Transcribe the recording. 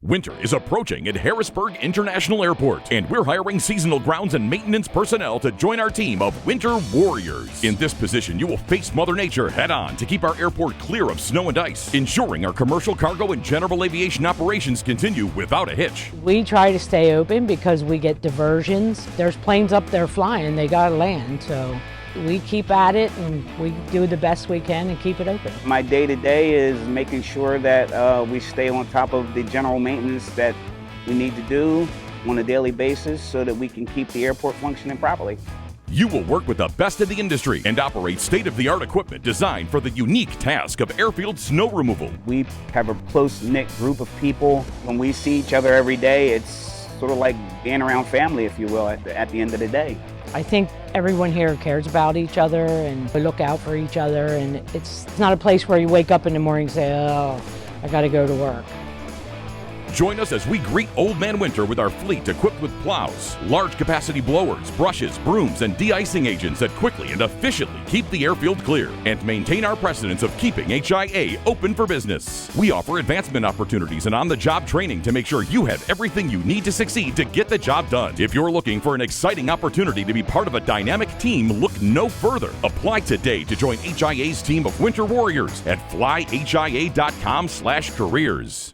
Winter is approaching at Harrisburg International Airport, and we're hiring seasonal grounds and maintenance personnel to join our team of Winter Warriors. In this position, you will face Mother Nature head-on to keep our airport clear of snow and ice, ensuring our commercial cargo and general aviation operations continue without a hitch. We try to stay open because we get diversions. There's planes up there flying, they gotta land, so we keep at it and we do the best we can and keep it open. My day-to-day is making sure that we stay on top of the general maintenance that we need to do on a daily basis so that we can keep the airport functioning properly. You will work with the best in the industry and operate state-of-the-art equipment designed for the unique task of airfield snow removal. We have a close-knit group of people. When we see each other every day, it's sort of like being around family, if you will, at the end of the day. I think everyone here cares about each other and we look out for each other, and it's not a place where you wake up in the morning and say, oh, I gotta go to work. Join us as we greet Old Man Winter with our fleet equipped with plows, large capacity blowers, brushes, brooms, and de-icing agents that quickly and efficiently keep the airfield clear and maintain our precedence of keeping HIA open for business. We offer advancement opportunities and on-the-job training to make sure you have everything you need to succeed to get the job done. If you're looking for an exciting opportunity to be part of a dynamic team, look no further. Apply today to join HIA's team of Winter Warriors at flyhia.com/careers.